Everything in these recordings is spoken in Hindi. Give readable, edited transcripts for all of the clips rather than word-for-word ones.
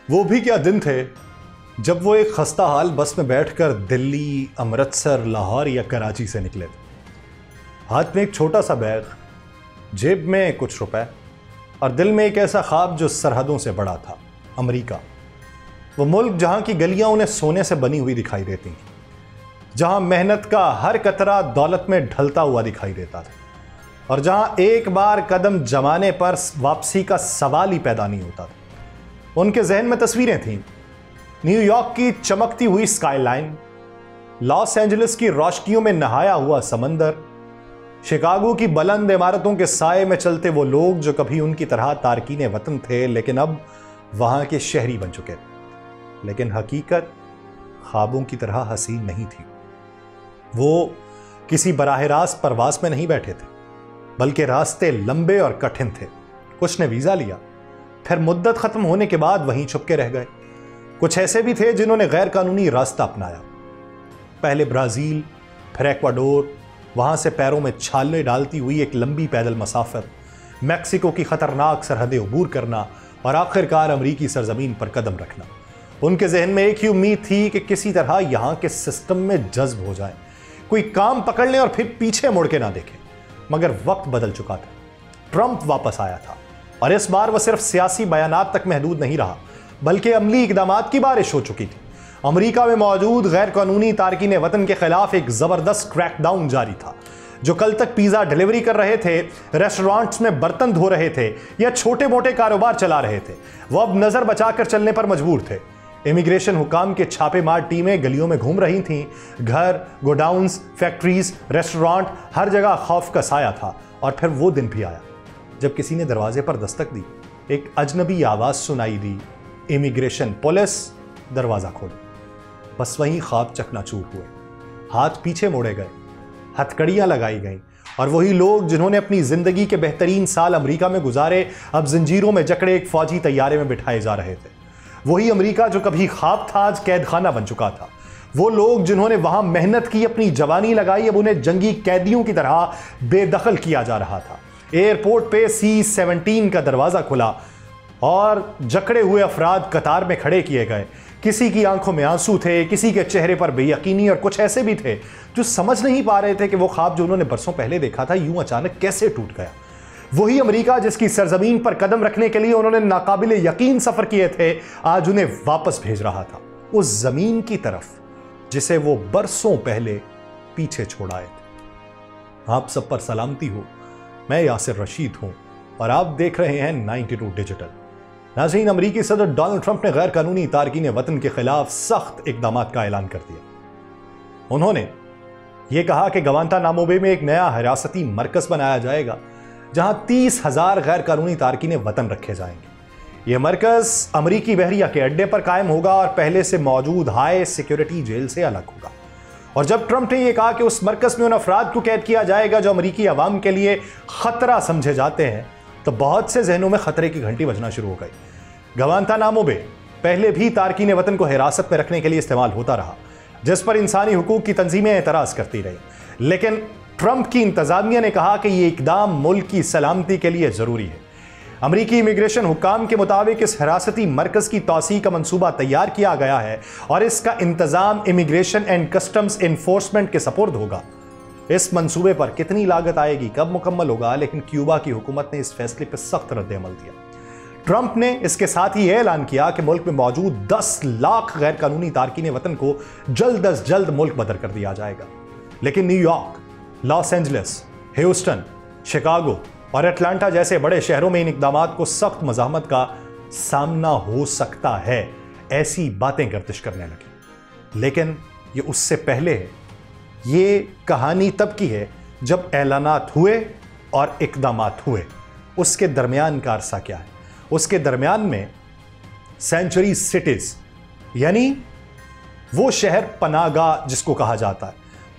वो भी क्या दिन थे जब वो एक खस्ता हाल बस में बैठकर दिल्ली, अमृतसर, लाहौर या कराची से निकले थे। हाथ में एक छोटा सा बैग, जेब में कुछ रुपए और दिल में एक ऐसा ख्वाब जो सरहदों से बड़ा था, अमेरिका। वो मुल्क जहां की गलियां उन्हें सोने से बनी हुई दिखाई देती थी, जहां मेहनत का हर कतरा दौलत में ढलता हुआ दिखाई देता था और जहां एक बार कदम जमाने पर वापसी का सवाल ही पैदा नहीं होता था। उनके जहन में तस्वीरें थीं, न्यूयॉर्क की चमकती हुई स्काईलाइन, लॉस एंजलिस की रोशनियों में नहाया हुआ समंदर, शिकागो की बुलंद इमारतों के साए में चलते वो लोग जो कभी उनकी तरह तारकीने वतन थे लेकिन अब वहां के शहरी बन चुके थे। लेकिन हकीकत ख्वाबों की तरह हसीन नहीं थी। वो किसी बराह रास्त परवास में नहीं बैठे थे, बल्कि रास्ते लंबे और कठिन थे। कुछ ने वीजा लिया, फिर मुद्दत खत्म होने के बाद वहीं छुपके रह गए। कुछ ऐसे भी थे जिन्होंने गैर कानूनी रास्ता अपनाया, पहले ब्राजील, फिर एक्वाडोर, वहां से पैरों में छाले डालती हुई एक लंबी पैदल मसाफर, मैक्सिको की खतरनाक सरहदें अबूर करना और आखिरकार अमरीकी सरजमीन पर कदम रखना। उनके जहन में एक ही उम्मीद थी कि किसी तरह यहां के सिस्टम में जज्ब हो जाए, कोई काम पकड़ ले और फिर पीछे मुड़ के ना देखे। मगर वक्त बदल चुका था। ट्रंप वापस आया था और इस बार वह सिर्फ सियासी बयानात तक महदूद नहीं रहा, बल्कि अमली इकदामात की बारिश हो चुकी थी। अमेरिका में मौजूद गैर कानूनी तारकीने वतन के खिलाफ एक जबरदस्त क्रैकडाउन जारी था। जो कल तक पिज्जा डिलीवरी कर रहे थे, रेस्टोरेंट्स में बर्तन धो रहे थे या छोटे मोटे कारोबार चला रहे थे, वो अब नजर बचाकर चलने पर मजबूर थे। इमिग्रेशन हुकाम के छापेमार टीमें गलियों में घूम रही थीं। घर, गोडाउन्स, फैक्ट्रीज, रेस्टोरेंट, हर जगह खौफ का साया था। और फिर वो दिन भी आया जब किसी ने दरवाजे पर दस्तक दी। एक अजनबी आवाज सुनाई दी, इमिग्रेशन पुलिस, दरवाजा खोलो। बस वहीं ख्वाब चकनाचूर हुए, हाथ पीछे मोड़े गए, हथकड़ियां लगाई गईं और वही लोग जिन्होंने अपनी जिंदगी के बेहतरीन साल अमेरिका में गुजारे, अब जंजीरों में जकड़े एक फौजी तैयारे में बिठाए जा रहे थे। वही अमेरिका जो कभी ख्वाब था आज कैद खाना बन चुका था। वो लोग जिन्होंने वहां मेहनत की, अपनी जवानी लगाई, अब उन्हें जंगी कैदियों की तरह बेदखल किया जा रहा था। एयरपोर्ट पे C-17 का दरवाजा खुला और जकड़े हुए अफराद कतार में खड़े किए गए। किसी की आंखों में आंसू थे, किसी के चेहरे पर बेयकीनी, और कुछ ऐसे भी थे जो समझ नहीं पा रहे थे कि वो ख्वाब जो उन्होंने बरसों पहले देखा था यूं अचानक कैसे टूट गया। वही अमेरिका जिसकी सरजमीन पर कदम रखने के लिए उन्होंने नाकाबिले यकीन सफर किए थे, आज उन्हें वापस भेज रहा था उस जमीन की तरफ जिसे वो बरसों पहले पीछे छोड़ आए थे। आप सब पर सलामती हो, मैं यासिर रशीद हूं और आप देख रहे हैं 92 डिजिटल। नाज़रीन, अमरीकी सदर डोनाल्ड ट्रंप ने गैर कानूनी तारकीने वतन के खिलाफ सख्त इकदाम का ऐलान कर दिया। उन्होंने ये कहा कि गवांतानामो बे में एक नया हिरासती मरकज बनाया जाएगा जहां 30,000 गैर कानूनी तारकीने वतन रखे जाएंगे। यह मरकज अमरीकी बहरिया के अड्डे पर कायम होगा और पहले से मौजूद हाई सिक्योरिटी जेल से अलग होगा। और जब ट्रंप ने यह कहा कि उस मरकज में उन अफराद को कैद किया जाएगा जो अमरीकी अवाम के लिए खतरा समझे जाते हैं, तो बहुत से जहनों में खतरे की घंटी बजना शुरू हो गई। गवांतानामो बे पहले भी तारकीने वतन को हिरासत में रखने के लिए इस्तेमाल होता रहा, जिस पर इंसानी हुकूक की तंजीमें एतराज करती रही। लेकिन ट्रंप की इंतजामिया ने कहा कि यह इकदाम मुल्क की सलामती के लिए जरूरी है। अमरीकी इमिग्रेशन हुकाम के मुताबिक इस हिरासती मरकज की तौसी का मंसूबा तैयार किया गया है और इसका इंतजाम इमिग्रेशन एंड कस्टम्स इन्फोर्समेंट के सपुर्द होगा। इस मंसूबे पर कितनी लागत आएगी, कब मुकम्मल होगा, लेकिन क्यूबा की हुकूमत ने इस फैसले पर सख्त रद्द-ए-अमल दिया। ट्रंप ने इसके साथ ही यह ऐलान किया कि मुल्क में मौजूद 10 लाख गैर कानूनी तारकीने वतन को जल्द अज जल्द मुल्क बदर कर दिया जाएगा। लेकिन New York, Los Angeles, Houston, Chicago और अटलांटा जैसे बड़े शहरों में इन इकदामात को सख्त मज़ाहमत का सामना हो सकता है, ऐसी बातें गर्दिश करने लगी। लेकिन ये उससे पहले है। ये कहानी तब की है जब ऐलानात हुए और इकदामात हुए। उसके दरमियान का अरसा क्या है? उसके दरमियान में सेंचुरी सिटीज, यानी वो शहर पनाहगाह जिसको कहा जाता है,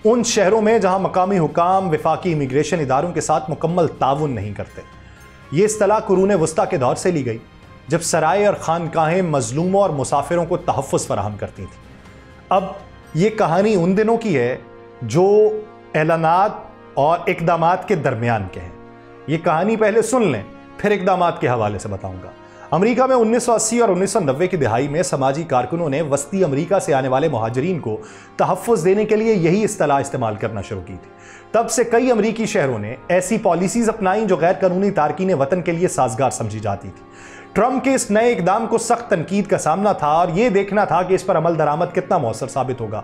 उन शहरों में जहां मकामी हुकाम वफाकी इमिग्रेशन इदारों के साथ मुकम्मल ताउन नहीं करते। ये इस्तिलाह कुरून वस्ता के दौर से ली गई, जब सराय और खानकाहें मजलूमों और मुसाफिरों को तहफ़्फ़ुज़ फराहम करती थी। अब ये कहानी उन दिनों की है जो ऐलानात और इकदामात के दरमियान के हैं। ये कहानी पहले सुन लें, फिर इकदामात के हवाले से बताऊंगा। अमेरिका में 1980 और 1990 की दिहाई में समाजी कारकुनों ने वस्ती अमेरिका से आने वाले मुहाजिरीन को तहफ़्फ़ुज़ देने के लिए यही इस्तिलाह इस्तेमाल करना शुरू की थी। तब से कई अमेरिकी शहरों ने ऐसी पॉलिसीज अपनाई जो गैर कानूनी तारकीन वतन के लिए साजगार समझी जाती थी। ट्रंप के इस नए इकदाम को सख्त तनकीद का सामना था और यह देखना था कि इस पर अमल दरामद कितना मौसर साबित होगा।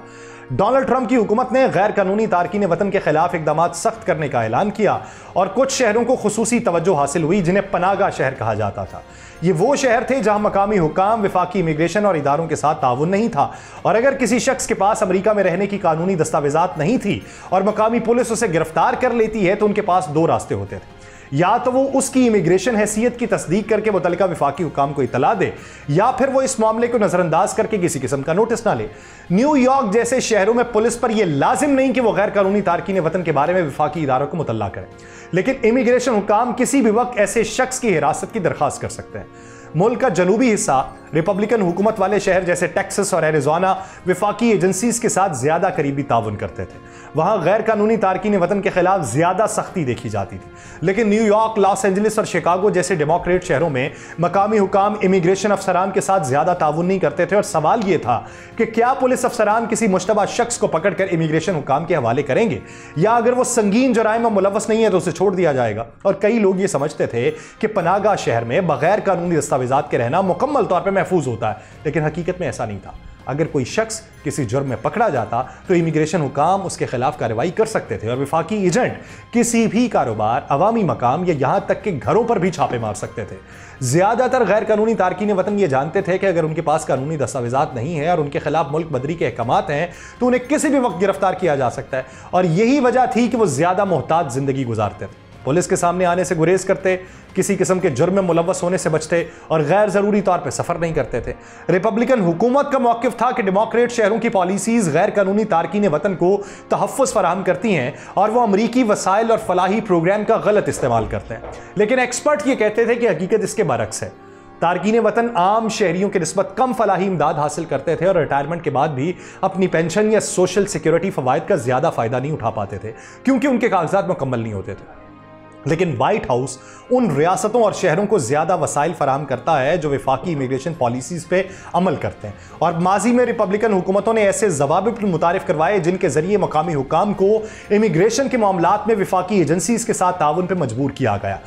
डोनाल्ड ट्रंप की हुकूमत ने गैर कानूनी तारकीन वतन के खिलाफ इकदाम सख्त करने का ऐलान किया और कुछ शहरों को खुसूसी तवज्जो हासिल हुई जिन्हें पनाहगाह शहर कहा जाता था। ये वो शहर थे जहां मकामी हुकाम, विफाकी इमिग्रेशन और इदारों के साथ ताउन नहीं था, और अगर किसी शख्स के पास अमेरिका में रहने की कानूनी दस्तावेजात नहीं थी और मकामी पुलिस उसे गिरफ्तार कर लेती है तो उनके पास दो रास्ते होते थे। या तो वो उसकी इमिग्रेशन हैसियत की तस्दीक करके मुतल्लिका विफाकी हुकाम को इतला दे, या फिर वो इस मामले को नजरअंदाज करके किसी किस्म का नोटिस ना ले। न्यूयॉर्क जैसे शहरों में पुलिस पर यह लाजिम नहीं कि वो गैर कानूनी तारकीन वतन के बारे में विफाकी इदारों को मुतल्ला करें, लेकिन इमिग्रेशन हुकाम किसी भी वक्त ऐसे शख्स की हिरासत की दरखास्त कर सकते हैं। मुल्क का जनूबी हिस्सा रिपब्लिकन हुकूमत वाले शहर जैसे टेक्सास और एरिज़ोना विफाकी एजेंसीज के साथ ज्यादा करीबी ताउन करते थे। वहां गैर कानूनी तारकीन वतन के खिलाफ ज्यादा सख्ती देखी जाती थी, लेकिन न्यूयॉर्क, लॉस एंजलिस और शिकागो जैसे डेमोक्रेट शहरों में मकामी हुकाम इमिग्रेशन अफसरान के साथ ज्यादा ताउन नहीं करते थे। और सवाल यह था कि क्या पुलिस अफसरान किसी मुश्तबा शख्स को पकड़कर इमिग्रेशन हुकाम के हवाले करेंगे, या अगर वो संगीन जराइम में मुलव्वस नहीं है तो उसे छोड़ दिया जाएगा। और कई लोग ये समझते थे कि पनाहगाह शहर में बगैर कानूनी दस्तावेजात के रहना मुकम्मल तौर पर महफूज होता है, लेकिन हकीकत में ऐसा नहीं था। अगर कोई शख्स किसी जुर्म में पकड़ा जाता तो इमिग्रेशन हुकाम उसके खिलाफ कार्रवाई कर सकते थे और विफाकी एजेंट किसी भी कारोबार, अवामी मकाम या यहां तक कि घरों पर भी छापे मार सकते थे। ज्यादातर गैर कानूनी तारकीन वतन ये जानते थे कि अगर उनके पास कानूनी दस्तावेजात नहीं है और उनके खिलाफ मुल्क बदरी के अहकामात हैं तो उन्हें किसी भी वक्त गिरफ्तार किया जा सकता है, और यही वजह थी कि वो ज्यादा मोहताज जिंदगी गुजारते थे, पुलिस के सामने आने से गुरेज करते, किसी किस्म के जुर्म में मुलव्वस होने से बचते और गैर जरूरी तौर पर सफर नहीं करते थे। रिपब्लिकन हुकूमत का मौकिफ था कि डेमोक्रेट शहरों की पॉलिसीज गैर कानूनी तारकीन वतन को तहफ़्फ़ुज़ फराहम करती हैं और वो अमरीकी वसाइल और फलाही प्रोग्राम का गलत इस्तेमाल करते हैं। लेकिन एक्सपर्ट ये कहते थे कि हकीकत इसके बरक्स है। तारकीन वतन आम शहरियों की निस्बत कम फलाही इमदाद हासिल करते थे और रिटायरमेंट के बाद भी अपनी पेंशन या सोशल सिक्योरिटी फवायद का ज्यादा फायदा नहीं उठा पाते थे क्योंकि उनके कागजात मुकम्मल नहीं होते थे। लेकिन व्हाइट हाउस उन रियासतों और शहरों को ज्यादा वसाइल फराहम करता है जो विफाकी इमिग्रेशन पॉलिसीज पे अमल करते हैं, और माजी में रिपब्लिकन हुकूमतों ने ऐसे ज़वाबित मुतारिफ करवाए जिनके जरिए मकामी हुकाम को इमिग्रेशन के मामलात में विफाकी एजेंसीज के साथ ताउन पर मजबूर किया गया।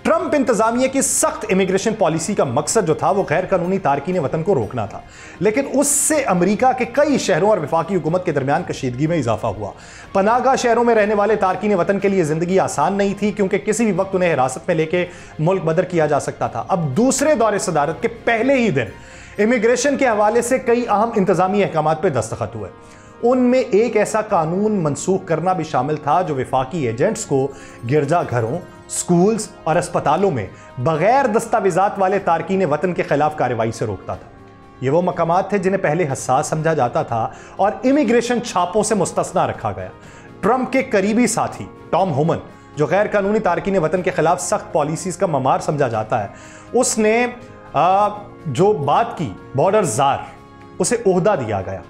ट्रंप इंतजामिया की सख्त इमिग्रेशन पॉलिसी का मकसद जो था वो गैर कानूनी तारकीन वतन को रोकना था, लेकिन उससे अमेरिका के कई शहरों और विफाकी हुकूमत के दरमियान कशीदगी में इजाफा हुआ। पनाहगाह शहरों में रहने वाले तारकीन वतन के लिए जिंदगी आसान नहीं थी क्योंकि किसी भी वक्त उन्हें हिरासत में लेके मुल्क बदर किया जा सकता था। अब दूसरे दौरे सदारत के पहले ही दिन इमिग्रेशन के हवाले से कई अहम इंतजामी अहकाम पर दस्तखत हुए। उनमें एक ऐसा कानून मनसूख करना भी शामिल था जो विफाकी एजेंट्स को गिरजाघरों, स्कूल्स और अस्पतालों में बगैर दस्तावेजात वाले तारकीन वतन के खिलाफ कार्रवाई से रोकता था। ये वो मकामात थे जिन्हें पहले हसास समझा जाता था और इमिग्रेशन छापों से मुस्तस्ना रखा गया। ट्रंप के करीबी साथी टॉम होमन, जो गैर कानूनी तारकीन वतन के खिलाफ सख्त पॉलिसीज का ममार समझा जाता है, उसने जो बात की बॉर्डर जार, उसे ओहदा दिया गया।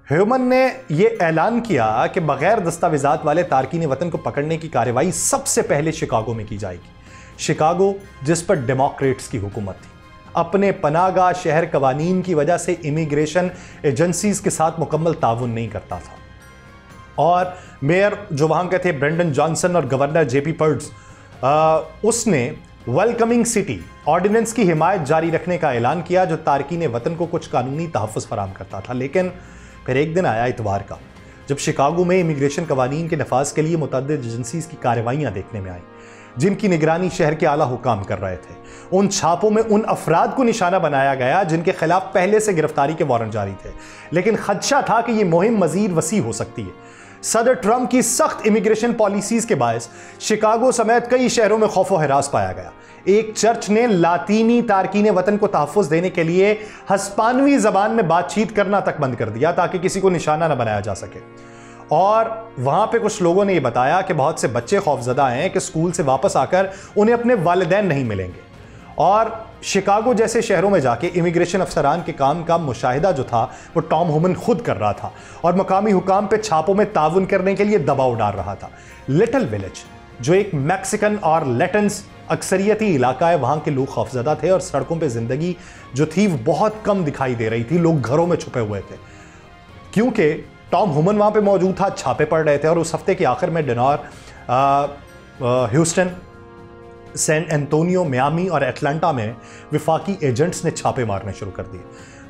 ह्यूमन ने यह ऐलान किया कि बगैर दस्तावेजात वाले तारकीन वतन को पकड़ने की कार्रवाई सबसे पहले शिकागो में की जाएगी। शिकागो जिस पर डेमोक्रेट्स की हुकूमत थी, अपने पनाहगाह शहर कवानीन की वजह से इमिग्रेशन एजेंसीज के साथ मुकम्मल ताउन नहीं करता था, और मेयर जो वहां के थे ब्रेंडन जॉनसन और गवर्नर जेपी पर्ड्स, उसने वेलकमिंग सिटी ऑर्डिनेंस की हिमायत जारी रखने का ऐलान किया जो तारकीन वतन को कुछ कानूनी तहफ़्फ़ुज़ फराहम करता था। लेकिन फिर एक दिन आया इतवार का जब शिकागो में इमिग्रेशन कवानीन के नफाज के लिए मुतअद्दिद एजेंसीज की कार्रवाइयाँ देखने में आई जिनकी निगरानी शहर के आला हुकाम कर रहे थे। उन छापों में उन अफराद को निशाना बनाया गया जिनके खिलाफ पहले से गिरफ्तारी के वारंट जारी थे, लेकिन खदशा था कि यह मुहिम मजीद वसी हो सकती है। सदर ट्रंप की सख्त इमिग्रेशन पॉलिसीज के बायस शिकागो समेत कई शहरों में खौफ व हिरास पाया गया। एक चर्च ने लातीनी तारकीन वतन को तहफ़्फ़ुज़ देने के लिए हस्पानवी जबान में बातचीत करना तक बंद कर दिया ताकि किसी को निशाना न बनाया जा सके, और वहां पे कुछ लोगों ने यह बताया कि बहुत से बच्चे खौफजदा हैं कि स्कूल से वापस आकर उन्हें अपने वालिदैन नहीं मिलेंगे। और शिकागो जैसे शहरों में जाके इमिग्रेशन अफसरान के काम का मुशाहिदा जो था वो टॉम होमन खुद कर रहा था और मकामी हुकाम पे छापों में ताउन करने के लिए दबाव डाल रहा था। लिटिल विलेज, जो एक मैक्सिकन और लैटिन्स अक्सरियती इलाका है, वहां के लोग खौफजदा थे और सड़कों पे जिंदगी जो थी वो बहुत कम दिखाई दे रही थी। लोग घरों में छुपे हुए थे क्योंकि टॉम हुमन वहां पे मौजूद था, छापे पड़ रहे थे। और उस हफ्ते के आखिर में डिनॉर, ह्यूस्टन, सैन एंटोनियो, मियामी और एटलांटा में विफाकी एजेंट्स ने छापे मारने शुरू कर दिए।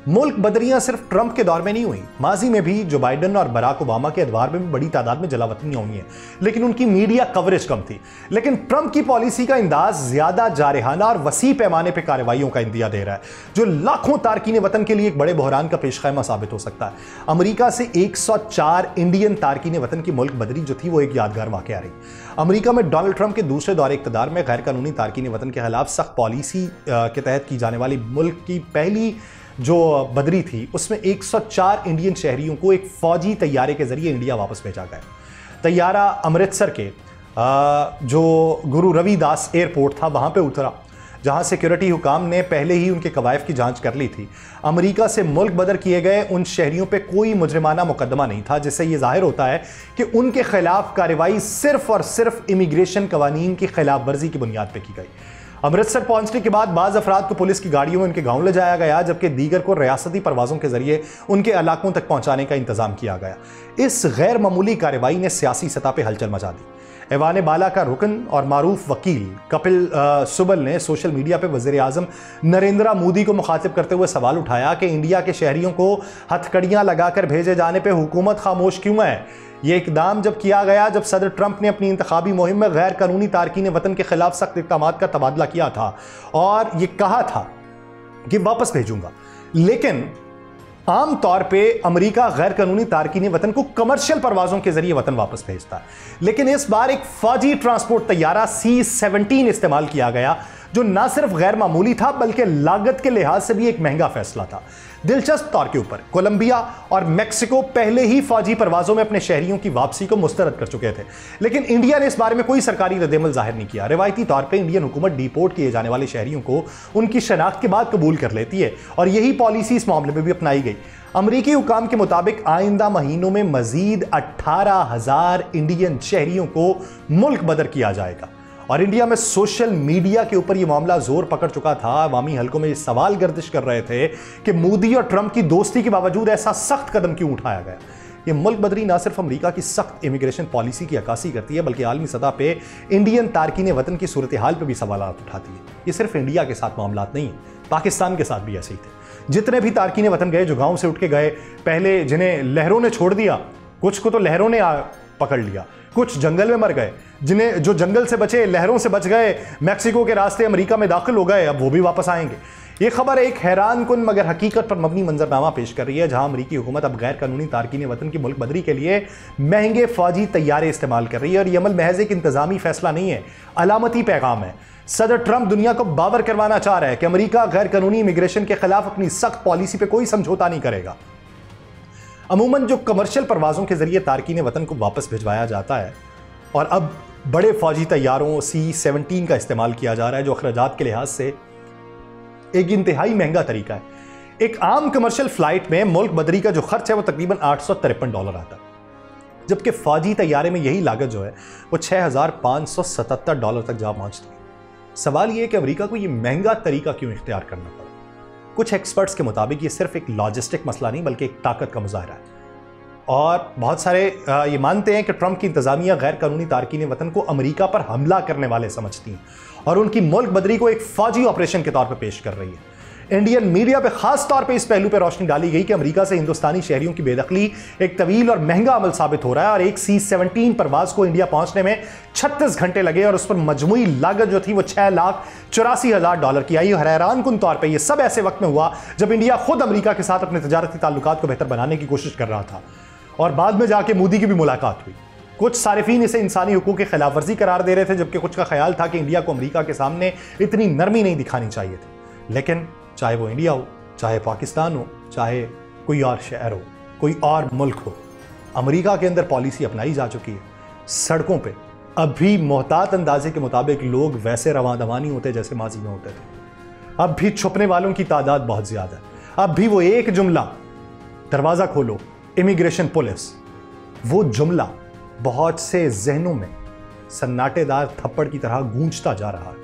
मुल्क बदरियां सिर्फ ट्रंप के दौर में नहीं हुई, माजी में भी जो बाइडन और बराक ओबामा के अदवार में भी बड़ी तादाद में जलावतनियां हुई हैं, लेकिन उनकी मीडिया कवरेज कम थी। लेकिन ट्रंप की पॉलिसी का अंदाज ज्यादा जारहाना और वसी पैमाने पर कार्रवाइयों का इंदिया दे रहा है, जो लाखों तारकीन वतन के लिए एक बड़े बहरान का पेशखैमा साबित हो सकता है। अमरीका से 104 इंडियन तारकीन वतन की मुल्क बदरी जो थी वो एक यादगार वाकया रही। अमरीका में डोनाल्ड ट्रंप के दूसरे दौरे इक़्तिदार में गैर कानूनी तारकीन वतन के खिलाफ सख्त पॉलिसी के तहत की जाने वाली मुल्क की पहली जो बदरी थी, उसमें 104 इंडियन शहरियों को एक फौजी तैयारे के जरिए इंडिया वापस भेजा गया। तैयारा अमृतसर के जो गुरु रविदास एयरपोर्ट था वहां पे उतरा, जहां सिक्योरिटी हुकाम ने पहले ही उनके कवायफ की जांच कर ली थी। अमेरिका से मुल्क बदर किए गए उन शहरियों पे कोई मुजरिमाना मुकदमा नहीं था, जिससे यह जाहिर होता है कि उनके खिलाफ कार्रवाई सिर्फ और सिर्फ इमिग्रेशन कवानीन की खिलाफ वर्जी की बुनियाद पर की गई। अमृतसर पहुंचने के बाद बाज़ अफराद को पुलिस की गाड़ियों में उनके गांव ले जाया गया, जबकि दीगर को रियासती परवाज़ों के जरिए उनके इलाकों तक पहुंचाने का इंतजाम किया गया। इस गैर मामूली कार्रवाई ने सियासी सतह पर हलचल मचा दी। ऐवान बाला का रुकन और मारूफ वकील कपिल सुबल ने सोशल मीडिया पर वज़ीर आज़म नरेंद्र मोदी को मुखातिब करते हुए सवाल उठाया कि इंडिया के शहरियों को हथकड़ियां लगाकर भेजे जाने पर हुकूमत खामोश क्यों है। यह इकदाम जब किया गया जब सदर ट्रंप ने अपनी इंतखाबी मुहिम में गैर कानूनी तारकीन वतन के खिलाफ सख्त इक़दामात का तबादला किया था और यह कहा था कि वापस भेजूंगा। लेकिन आम तौर पे अमेरिका गैर कानूनी तारकीन वतन को कमर्शियल परवाजों के जरिए वतन वापस भेजता है, लेकिन इस बार एक फौजी ट्रांसपोर्ट तैयारा C-17 इस्तेमाल किया गया, जो ना सिर्फ गैर मामूली था बल्कि लागत के लिहाज से भी एक महंगा फैसला था। दिलचस्प तौर के ऊपर कोलंबिया और मेक्सिको पहले ही फौजी परवाजों में अपने शहरियों की वापसी को मुस्तरद कर चुके थे, लेकिन इंडिया ने इस बारे में कोई सरकारी रद्देमल जाहिर नहीं किया। रिवायती तौर पर इंडियन हुकूमत डिपोर्ट किए जाने वाले शहरियों को उनकी शनाख्त के बाद कबूल कर लेती है और यही पॉलिसी इस मामले में भी अपनाई गई। अमरीकी हुकाम के मुताबिक आइंदा महीनों में मजीद 18,000 इंडियन शहरियों को मुल्क बदर किया जाएगा। और इंडिया में सोशल मीडिया के ऊपर यह मामला जोर पकड़ चुका था। अवामी हलकों में सवाल गर्दिश कर रहे थे कि मोदी और ट्रंप की दोस्ती के बावजूद ऐसा सख्त कदम क्यों उठाया गया। ये मुल्क बदरी ना सिर्फ अमेरिका की सख्त इमिग्रेशन पॉलिसी की अक्कासी करती है, बल्कि आलमी सतह पे इंडियन तारकीन वतन की सूरत हाल पर भी सवाल उठाती है। ये सिर्फ इंडिया के साथ मामला नहीं है, पाकिस्तान के साथ भी ऐसे ही थे। जितने भी तारकीन वतन गए जो गाँव से उठ के गए, पहले जिन्हें लहरों ने छोड़ दिया, कुछ को तो लहरों ने पकड़ लिया, कुछ जंगल में मर गए, जिन्हें जो जंगल से बचे लहरों से बच गए मैक्सिको के रास्ते अमेरिका में दाखिल हो गए, अब वो भी वापस आएंगे। ये खबर एक हैरान कुन मगर हकीकत पर मबनी मंजरनामा पेश कर रही है, जहां अमेरिकी हुकूमत अब गैर कानूनी तारकीन वतन की मुल्क बदरी के लिए महंगे फौजी तैयारे इस्तेमाल कर रही है। और यह अमल महज एक इंतजामी फैसला नहीं है, अलामती पैगाम है। सदर ट्रंप दुनिया को बावर करवाना चाह रहा है कि अमेरिका गैर कानूनी इमिग्रेशन के खिलाफ अपनी सख्त पॉलिसी पर कोई समझौता नहीं करेगा। अमूमन जो कमर्शियल परवाजों के जरिए तारकीन वतन को वापस भिजवाया जाता है और अब बड़े फौजी तैयारों C-17 का इस्तेमाल किया जा रहा है, जो अखराजात के लिहाज से एक इंतहाई महंगा तरीका है। एक आम कमर्शियल फ्लाइट में मुल्क बदरी का जो खर्च है वो तकरीबन $853 आता है, जबकि फौजी तैयारे में यही लागत जो है वो $6,577 तक जा पहुंचती है। सवाल यह है कि अमेरिका को यह महंगा तरीका क्यों इख्तियार करना पड़ा। कुछ एक्सपर्ट्स के मुताबिक ये सिर्फ एक लॉजिस्टिक मसला नहीं बल्कि एक ताकत का मुजाहरा है। और बहुत सारे ये मानते हैं कि ट्रंप की इंतजामिया गैर कानूनी तारकीन वतन को अमेरिका पर हमला करने वाले समझती हैं और उनकी मुल्क बदरी को एक फौजी ऑपरेशन के तौर पर पेश कर रही है। इंडियन मीडिया पे खास तौर पे इस पहलू पे रोशनी डाली गई कि अमेरिका से हिंदुस्तानी शहरियों की बेदखली एक तवील और महंगा अमल साबित हो रहा है और एक C-17 परवाज को इंडिया पहुंचने में 36 घंटे लगे और उस पर मजमूई लागत जो थी वो $6,84,000 की आई। और हैरान कुन तौर पर यह सब ऐसे वक्त में हुआ जब इंडिया खुद अमेरिका के साथ अपने तजारती ताल्लुकात को बेहतर बनाने की कोशिश कर रहा था और बाद में जाके मोदी की भी मुलाकात हुई। कुछ सारिफीन इसे इंसानी हुकूक की खिलाफ वर्जी करार दे रहे थे, जबकि कुछ का ख्याल था कि इंडिया को अमेरिका के सामने इतनी नरमी नहीं दिखानी चाहिए थी। लेकिन चाहे वो इंडिया हो, चाहे पाकिस्तान हो, चाहे कोई और शहर हो, कोई और मुल्क हो, अमेरिका के अंदर पॉलिसी अपनाई जा चुकी है। सड़कों पे अब भी मोहतात अंदाजे के मुताबिक लोग वैसे रवां दवा नहीं होते जैसे माजी में होते थे। अब भी छुपने वालों की तादाद बहुत ज़्यादा है। अब भी वो एक जुमला, दरवाज़ा खोलो इमिग्रेशन पुलिस, वो जुमला बहुत से जहनों में सन्नाटेदार थप्पड़ की तरह गूंजता जा रहा है।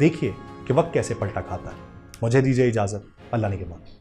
देखिए कि वक्त कैसे पलटा खाता है। मुझे दीजिए इजाजत, अल्लाह ने के बाद।